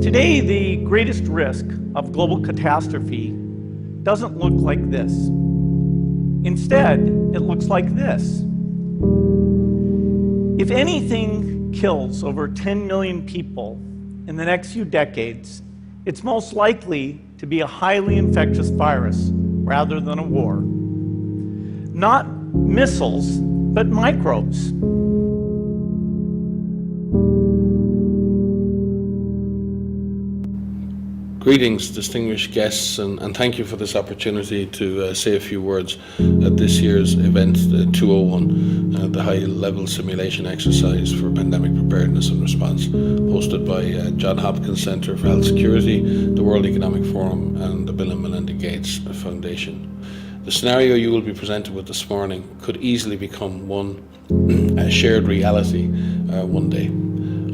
Today, the greatest risk of global catastrophe doesn't look like this. Instead, it looks like this. If anything kills over 10 million people in the next few decades, it's most likely to be a highly infectious virus rather than a war. Not missiles, but microbes. Greetings, distinguished guests, and thank you for this opportunity to say a few words at this year's event, 201, the high-level simulation exercise for pandemic preparedness and response, hosted by Johns Hopkins Center for Health Security, the World Economic Forum, and the Bill and Melinda Gates Foundation. The scenario you will be presented with this morning could easily become a shared reality one day.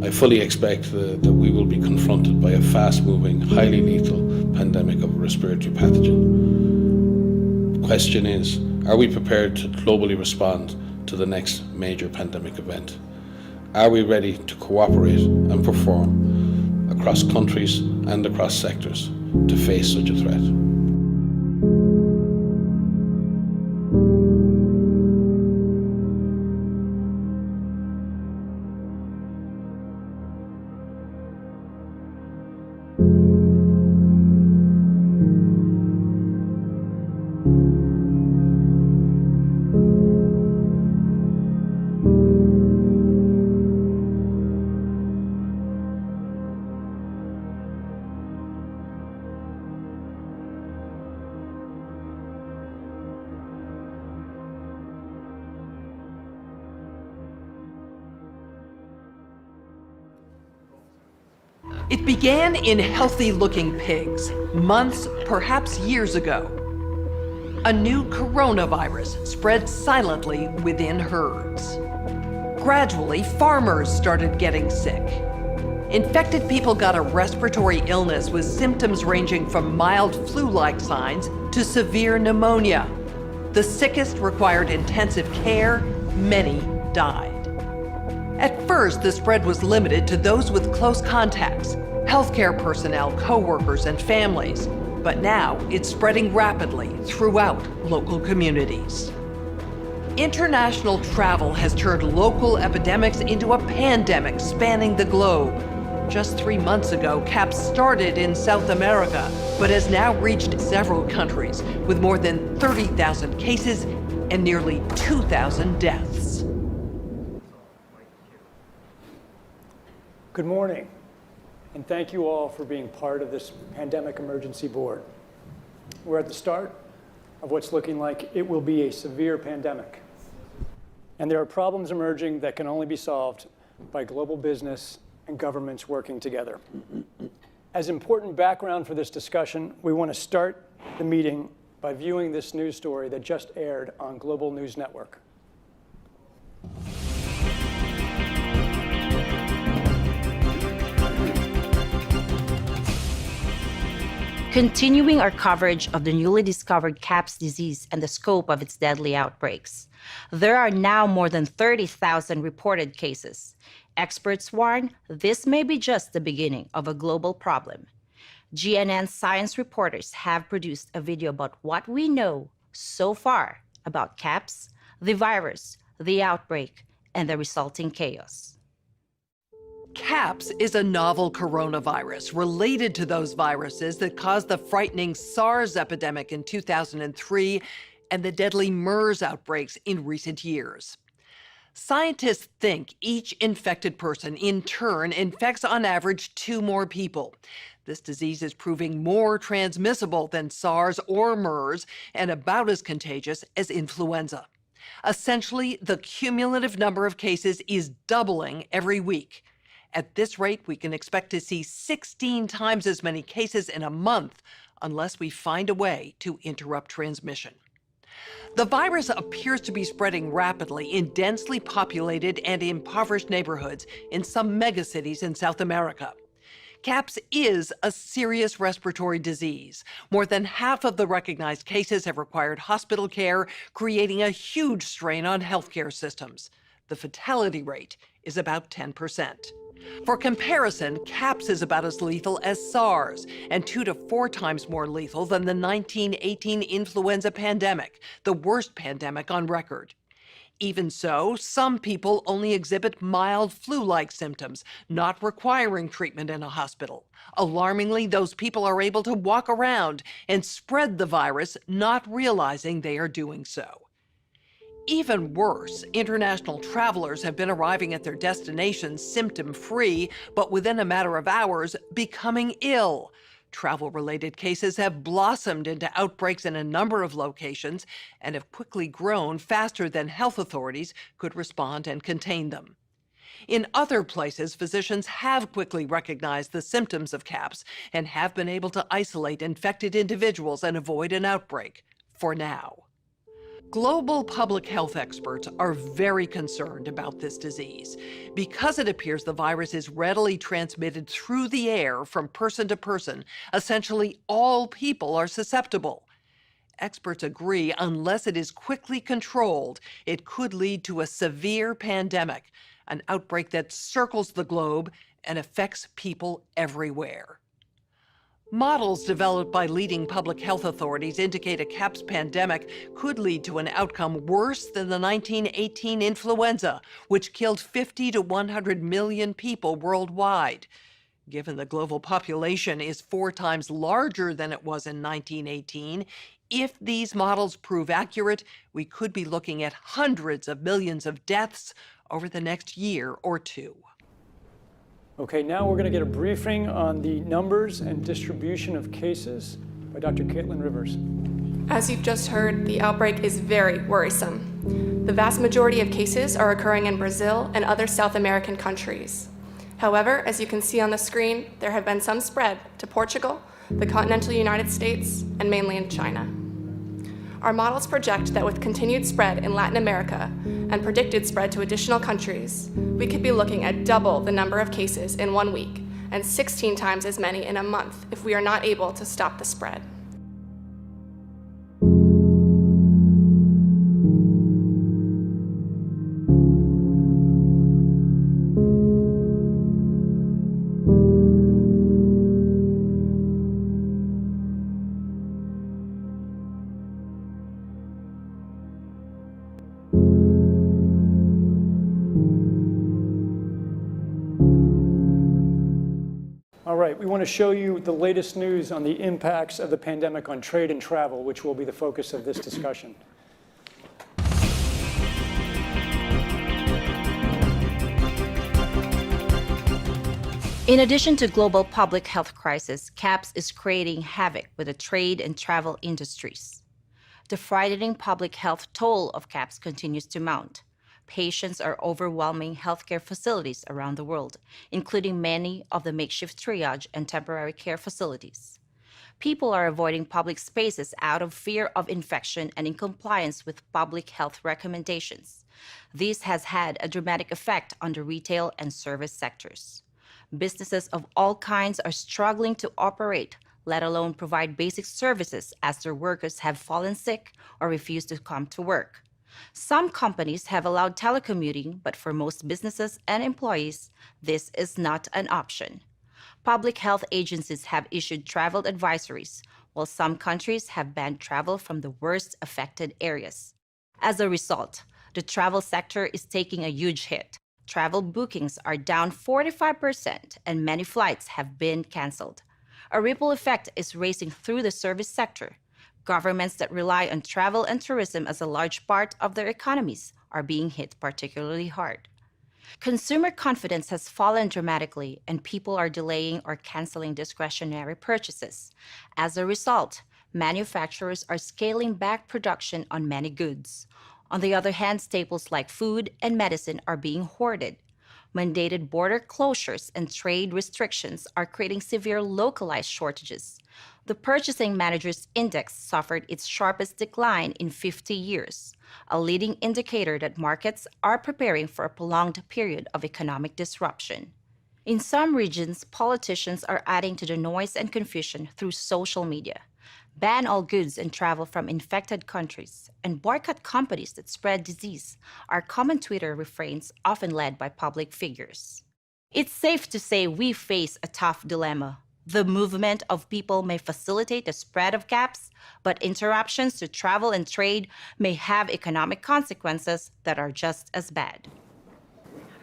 I fully expect that we will be confronted by a fast-moving, highly lethal pandemic of a respiratory pathogen. The question is, are we prepared to globally respond to the next major pandemic event? Are we ready to cooperate and perform across countries and across sectors to face such a threat? It began in healthy-looking pigs, months, perhaps years ago. A new coronavirus spread silently within herds. Gradually, farmers started getting sick. Infected people got a respiratory illness with symptoms ranging from mild flu-like signs to severe pneumonia. The sickest required intensive care, many died. At first, the spread was limited to those with close contacts, healthcare personnel, co-workers, and families. But now, it's spreading rapidly throughout local communities. International travel has turned local epidemics into a pandemic spanning the globe. Just 3 months ago, CAP started in South America, but has now reached several countries with more than 30,000 cases and nearly 2,000 deaths. Good morning, and thank you all for being part of this Pandemic Emergency Board. We're at the start of what's looking like it will be a severe pandemic. And there are problems emerging that can only be solved by global business and governments working together. As important background for this discussion, we want to start the meeting by viewing this news story that just aired on Global News Network. Continuing our coverage of the newly discovered CAPS disease and the scope of its deadly outbreaks. There are now more than 30,000 reported cases. Experts warn this may be just the beginning of a global problem. GNN science reporters have produced a video about what we know so far about CAPS, the virus, the outbreak, and the resulting chaos. CAPS is a novel coronavirus related to those viruses that caused the frightening SARS epidemic in 2003 and the deadly MERS outbreaks in recent years. Scientists think each infected person in turn infects on average 2 more people. This disease is proving more transmissible than SARS or MERS and about as contagious as influenza. Essentially, the cumulative number of cases is doubling every week. At this rate, we can expect to see 16 times as many cases in a month unless we find a way to interrupt transmission. The virus appears to be spreading rapidly in densely populated and impoverished neighborhoods in some megacities in South America. CAPS is a serious respiratory disease. More than half of the recognized cases have required hospital care, creating a huge strain on healthcare systems. The fatality rate is about 10%. For comparison, CAPS is about as lethal as SARS and 2 to 4 times more lethal than the 1918 influenza pandemic, the worst pandemic on record. Even so, some people only exhibit mild flu-like symptoms, not requiring treatment in a hospital. Alarmingly, those people are able to walk around and spread the virus, not realizing they are doing so. Even worse, international travelers have been arriving at their destinations symptom-free, but within a matter of hours, becoming ill. Travel-related cases have blossomed into outbreaks in a number of locations and have quickly grown faster than health authorities could respond and contain them. In other places, physicians have quickly recognized the symptoms of CAPS and have been able to isolate infected individuals and avoid an outbreak, for now. Global public health experts are very concerned about this disease because it appears the virus is readily transmitted through the air from person to person. Essentially, all people are susceptible. Experts agree unless it is quickly controlled, it could lead to a severe pandemic, an outbreak that circles the globe and affects people everywhere. Models developed by leading public health authorities indicate a CAPS pandemic could lead to an outcome worse than the 1918 influenza, which killed 50 to 100 million people worldwide. Given the global population is 4 times larger than it was in 1918, if these models prove accurate, we could be looking at hundreds of millions of deaths over the next year or two. Okay, now we're going to get a briefing on the numbers and distribution of cases by Dr. Caitlin Rivers. As you've just heard, the outbreak is very worrisome. The vast majority of cases are occurring in Brazil and other South American countries. However, as you can see on the screen, there have been some spread to Portugal, the continental United States, and mainland China. Our models project that with continued spread in Latin America and predicted spread to additional countries, we could be looking at double the number of cases in 1 week and 16 times as many in a month if we are not able to stop the spread. All right, we want to show you the latest news on the impacts of the pandemic on trade and travel, which will be the focus of this discussion. In addition to global public health crisis, CAPS is creating havoc with the trade and travel industries. The frightening public health toll of CAPS continues to mount. Patients are overwhelming healthcare facilities around the world, including many of the makeshift triage and temporary care facilities. People are avoiding public spaces out of fear of infection and in compliance with public health recommendations. This has had a dramatic effect on the retail and service sectors. Businesses of all kinds are struggling to operate, let alone provide basic services as their workers have fallen sick or refuse to come to work. Some companies have allowed telecommuting, but for most businesses and employees, this is not an option. Public health agencies have issued travel advisories, while some countries have banned travel from the worst affected areas. As a result, the travel sector is taking a huge hit. Travel bookings are down 45%, and many flights have been canceled. A ripple effect is racing through the service sector. Governments that rely on travel and tourism as a large part of their economies are being hit particularly hard. Consumer confidence has fallen dramatically, and people are delaying or canceling discretionary purchases. As a result, manufacturers are scaling back production on many goods. On the other hand, staples like food and medicine are being hoarded. Mandated border closures and trade restrictions are creating severe localized shortages. The Purchasing Managers' Index suffered its sharpest decline in 50 years, a leading indicator that markets are preparing for a prolonged period of economic disruption. In some regions, politicians are adding to the noise and confusion through social media. Ban all goods and travel from infected countries, and boycott companies that spread disease are common Twitter refrains often led by public figures. It's safe to say we face a tough dilemma. The movement of people may facilitate the spread of caps, but interruptions to travel and trade may have economic consequences that are just as bad.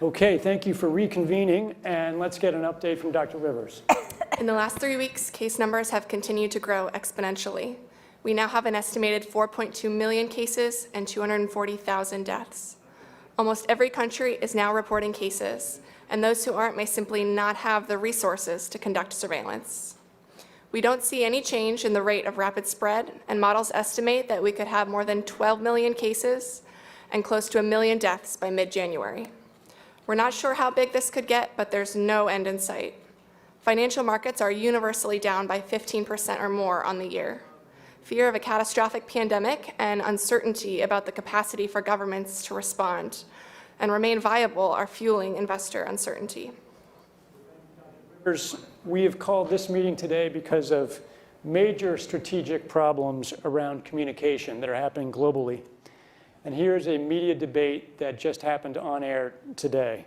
Okay, thank you for reconvening, and let's get an update from Dr. Rivers. In the last 3 weeks, case numbers have continued to grow exponentially. We now have an estimated 4.2 million cases and 240,000 deaths. Almost every country is now reporting cases, and those who aren't may simply not have the resources to conduct surveillance. We don't see any change in the rate of rapid spread, and models estimate that we could have more than 12 million cases and close to 1 million deaths by mid-January. We're not sure how big this could get, but there's no end in sight. Financial markets are universally down by 15% or more on the year. Fear of a catastrophic pandemic and uncertainty about the capacity for governments to respond and remain viable are fueling investor uncertainty. We have called this meeting today because of major strategic problems around communication that are happening globally. And here's a media debate that just happened on air today.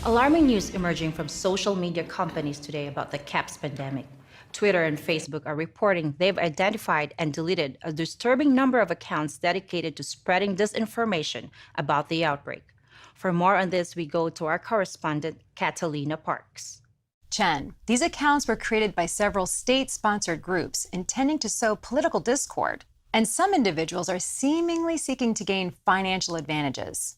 Alarming news emerging from social media companies today about the CAPS pandemic. Twitter and Facebook are reporting they've identified and deleted a disturbing number of accounts dedicated to spreading disinformation about the outbreak. For more on this, we go to our correspondent, Catalina Parks. Chen, these accounts were created by several state-sponsored groups intending to sow political discord, and some individuals are seemingly seeking to gain financial advantages.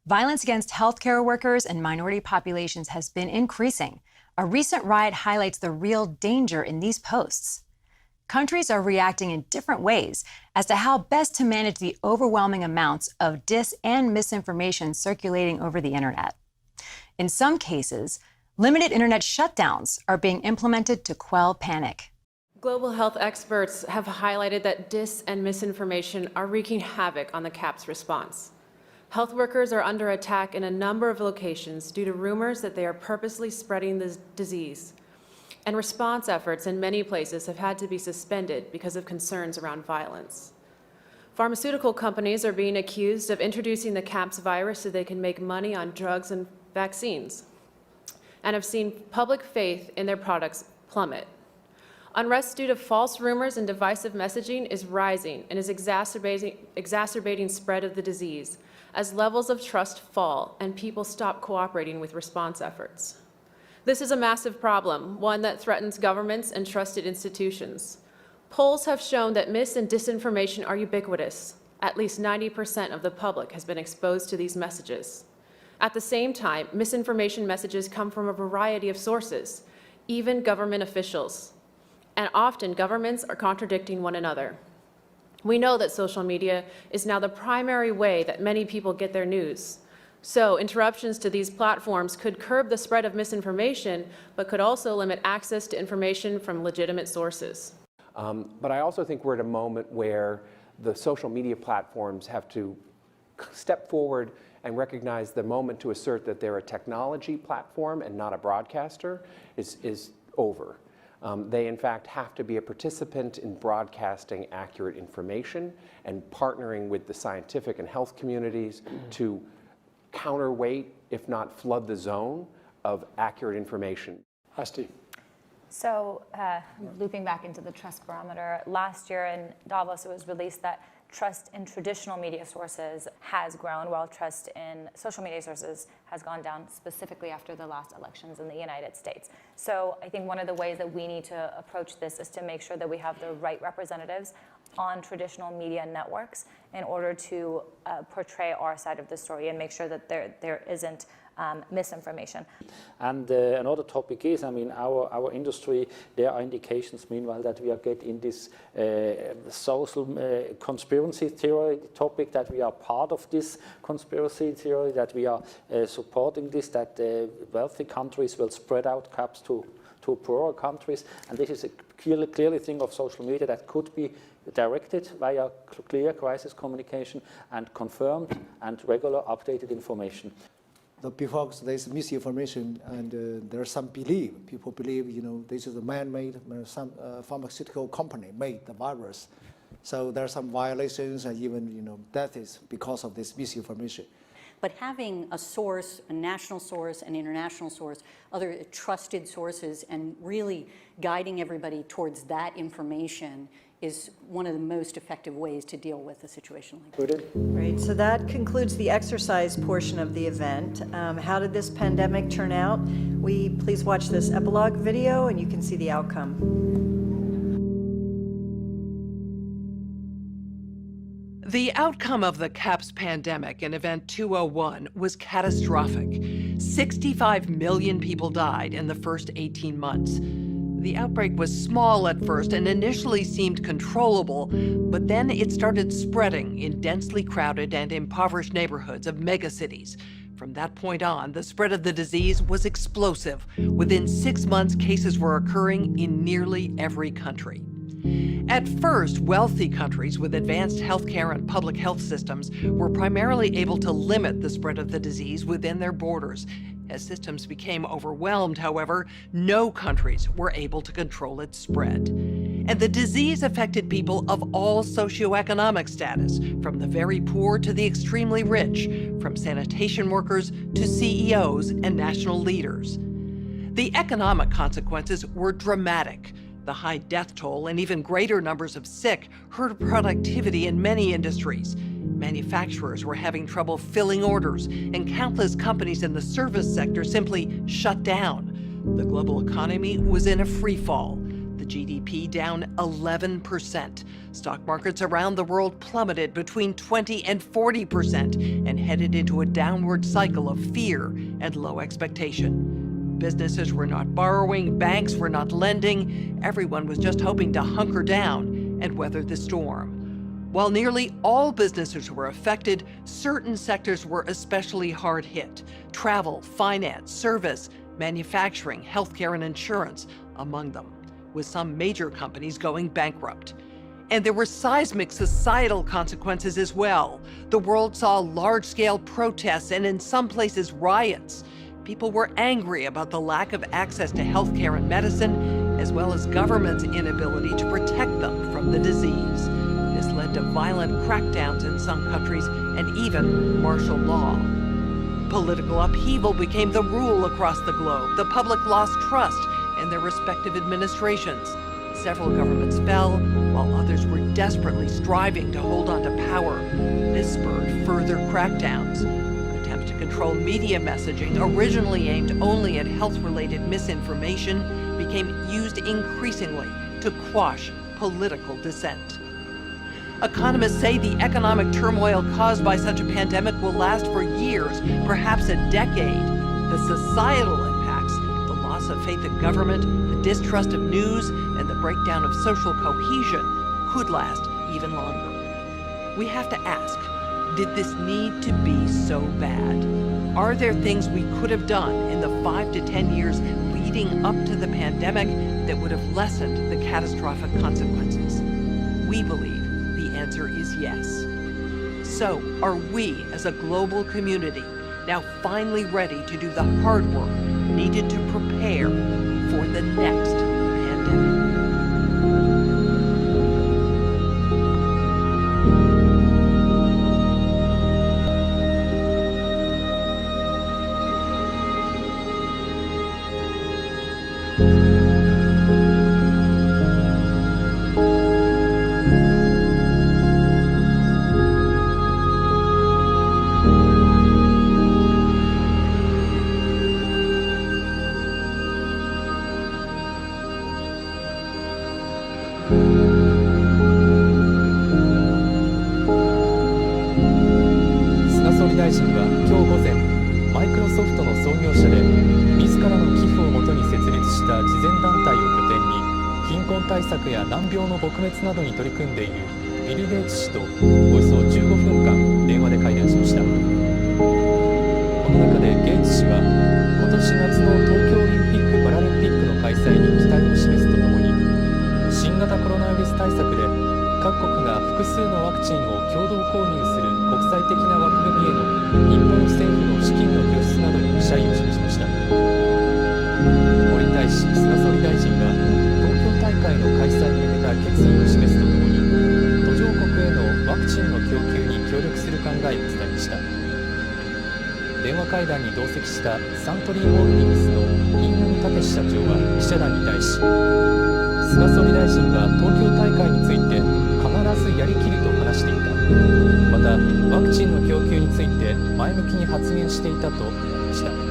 Violence against healthcare workers and minority populations has been increasing. A recent riot highlights the real danger in these posts. Countries are reacting in different ways as to how best to manage the overwhelming amounts of dis and misinformation circulating over the internet. In some cases, limited internet shutdowns are being implemented to quell panic. Global health experts have highlighted that dis and misinformation are wreaking havoc on the CAPS response. Health workers are under attack in a number of locations due to rumors that they are purposely spreading the disease. And response efforts in many places have had to be suspended because of concerns around violence. Pharmaceutical companies are being accused of introducing the CAPS virus so they can make money on drugs and vaccines, and have seen public faith in their products plummet. Unrest due to false rumors and divisive messaging is rising and is exacerbating spread of the disease as levels of trust fall and people stop cooperating with response efforts. This is a massive problem, one that threatens governments and trusted institutions. Polls have shown that mis and disinformation are ubiquitous. At least 90% of the public has been exposed to these messages. At the same time, misinformation messages come from a variety of sources, even government officials. And often governments are contradicting one another. We know that social media is now the primary way that many people get their news. So interruptions to these platforms could curb the spread of misinformation, but could also limit access to information from legitimate sources. But I also think we're at a moment where the social media platforms have to step forward and recognize the moment to assert that they're a technology platform and not a broadcaster is over. They, in fact, have to be a participant in broadcasting accurate information and partnering with the scientific and health communities to counterweight, if not flood the zone, of accurate information. Asti. So looping back into the trust barometer, last year in Davos, it was released that trust in traditional media sources has grown, while trust in social media sources has gone down, specifically after the last elections in the United States. So I think one of the ways that we need to approach this is to make sure that we have the right representatives on traditional media networks in order to portray our side of the story and make sure that there isn't misinformation. And another topic is, our industry, there are indications meanwhile that we are getting this social conspiracy theory topic, that we are part of this conspiracy theory, that we are supporting this, that wealthy countries will spread out caps to poorer countries. And this is a clearly thing of social media that could be directed via clear crisis communication and confirmed and regular updated information. Because there's misinformation and there's some belief. People believe, this is a man-made, some pharmaceutical company made the virus. So there are some violations and even deaths because of this misinformation. But having a source, a national source, an international source, other trusted sources, and really guiding everybody towards that information is one of the most effective ways to deal with a situation like that. Right, so that concludes the exercise portion of the event. How did this pandemic turn out? Please watch this epilogue video and you can see the outcome. The outcome of the CAPS pandemic in Event 201 was catastrophic. 65 million people died in the first 18 months. The outbreak was small at first and initially seemed controllable, but then it started spreading in densely crowded and impoverished neighborhoods of megacities. From that point on, the spread of the disease was explosive. Within 6 months, cases were occurring in nearly every country. At first, wealthy countries with advanced healthcare and public health systems were primarily able to limit the spread of the disease within their borders. As systems became overwhelmed, however, no countries were able to control its spread. And the disease affected people of all socioeconomic status, from the very poor to the extremely rich, from sanitation workers to CEOs and national leaders. The economic consequences were dramatic. The high death toll and even greater numbers of sick hurt productivity in many industries. Manufacturers were having trouble filling orders, and countless companies in the service sector simply shut down. The global economy was in a free fall. The GDP down 11%. Stock markets around the world plummeted between 20 and 40% and headed into a downward cycle of fear and low expectation. Businesses were not borrowing, banks were not lending. Everyone was just hoping to hunker down and weather the storm. While nearly all businesses were affected, certain sectors were especially hard hit. Travel, finance, service, manufacturing, healthcare, and insurance among them, with some major companies going bankrupt. And there were seismic societal consequences as well. The world saw large-scale protests and in some places riots. People were angry about the lack of access to healthcare and medicine, as well as government's inability to protect them from the disease. This led to violent crackdowns in some countries and even martial law. Political upheaval became the rule across the globe. The public lost trust in their respective administrations. Several governments fell, while others were desperately striving to hold on to power. This spurred further crackdowns. Attempts to control media messaging, originally aimed only at health-related misinformation, became used increasingly to quash political dissent. Economists say the economic turmoil caused by such a pandemic will last for years, perhaps a decade. The societal impacts, the loss of faith in government, the distrust of news, and the breakdown of social cohesion could last even longer. We have to ask, did this need to be so bad? Are there things we could have done in the 5 to 10 years leading up to the pandemic that would have lessened the catastrophic consequences? We believe the answer is yes. So, are we as a global community now finally ready to do the hard work needed to prepare for the next pandemic?難病の撲滅などに取り組んでいるビル・ゲイツ氏とおよそ15分間電話で会談しました。この中でゲイツ氏は今年夏の東京オリンピック・パラリンピックの開催に期待を示すとともに、新型コロナウイルス対策で各国が複数のワクチンを共同購入する国際的な枠組みへの日本政府の資金の拠出などに謝意を示しました。これに対し菅総理大臣は東京大会の開催に向けた決意を示すとともに、都チンの供給に協力する考えを伝えました。電話会談に同席したサントリーホールディングスの飯沼武社長は記者団に対し、菅総理大臣は東京大会について必ずやりきると話していた。またワクチンの供給について前向きに発言していたと述べました。